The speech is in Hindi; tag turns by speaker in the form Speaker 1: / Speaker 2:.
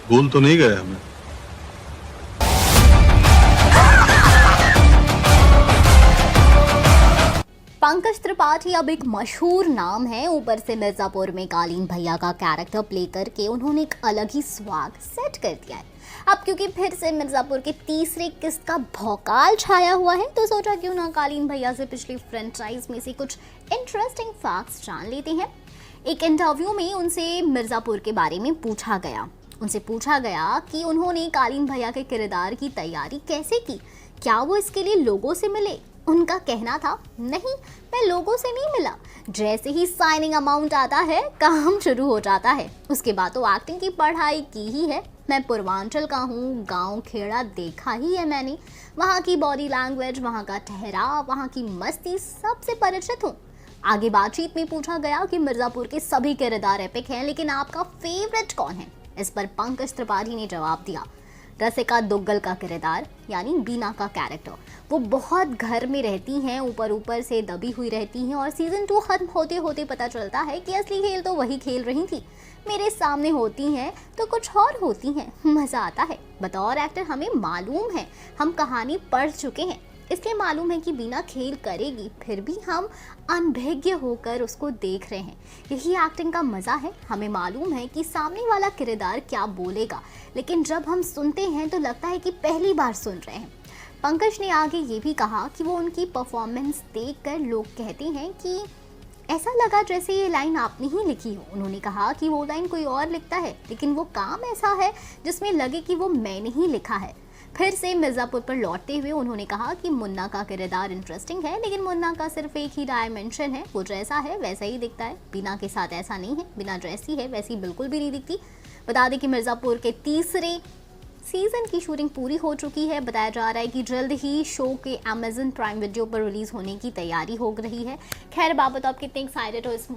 Speaker 1: भूल तो नहीं गया मैं।
Speaker 2: पंकज त्रिपाठी अब एक मशहूर नाम है। ऊपर से मिर्जापुर में कालीन भैया का कैरेक्टर प्ले करके उन्होंने एक अलग ही स्वाग सेट कर दिया है। अब क्योंकि फिर से मिर्जापुर के तीसरे किस्त का भौकाल छाया हुआ है, तो सोचा क्यों ना कालीन भैया से पिछली फ्रेंचाइज में से कुछ इंटरेस्टिंग फैक्ट्स जान लेते हैं। एक इंटरव्यू में उनसे मिर्जापुर के बारे में पूछा गया। उनसे पूछा गया कि उन्होंने कालीन भैया के किरदार की तैयारी कैसे की, क्या वो इसके लिए लोगों से मिले। उनका कहना था, नहीं, मैं लोगों से नहीं मिला, जैसे ही साइनिंग अमाउंट आता है काम शुरू हो जाता है। उसके बाद तो एक्टिंग की पढ़ाई की ही है। मैं पूर्वांचल का हूँ, गांव खेड़ा देखा ही है मैंने, वहाँ की बॉडी लैंग्वेज, वहाँ का ठहराव, वहाँ की मस्ती सबसे परिचित हूँ। आगे बातचीत में पूछा गया कि मिर्जापुर के सभी किरदार एपिक हैं, लेकिन आपका फेवरेट कौन है। इस पर पंकज त्रिपाठी ने जवाब दिया, रसिका दुग्गल का किरदार यानी बीना का कैरेक्टर। वो बहुत घर में रहती हैं, ऊपर ऊपर से दबी हुई रहती हैं, और सीजन 2 खत्म होते होते पता चलता है कि असली खेल तो वही खेल रही थी। मेरे सामने होती हैं तो कुछ और होती हैं, मज़ा आता है। बतौर एक्टर हमें मालूम है, हम कहानी पढ़ चुके हैं, इसलिए मालूम है कि बीना खेल करेगी, फिर भी हम अनभिज्ञ होकर उसको देख रहे हैं। यही एक्टिंग का मज़ा है। हमें मालूम है कि सामने वाला किरदार क्या बोलेगा, लेकिन जब हम सुनते हैं तो लगता है कि पहली बार सुन रहे हैं। पंकज ने आगे ये भी कहा कि वो उनकी परफॉर्मेंस देखकर लोग कहते हैं कि ऐसा लगा जैसे ये लाइन आपने ही लिखी हो। उन्होंने कहा कि वो लाइन कोई और लिखता है, लेकिन वो काम ऐसा है जिसमें लगे कि वो मैंने ही लिखा है। फिर से मिर्ज़ापुर पर लौटते हुए उन्होंने कहा कि मुन्ना का किरदार इंटरेस्टिंग है, लेकिन मुन्ना का सिर्फ एक ही डायमेंशन है, वो जैसा है वैसा ही दिखता है। बीना के साथ ऐसा नहीं है, बीना जैसी है वैसी बिल्कुल भी नहीं दिखती। बता दें कि मिर्ज़ापुर के तीसरे सीजन की शूटिंग पूरी हो चुकी है। बताया जा रहा है कि जल्द ही शो के Amazon प्राइम वीडियो पर रिलीज होने की तैयारी हो रही है। खैर बाबत आप कितने एक्साइटेड हो इस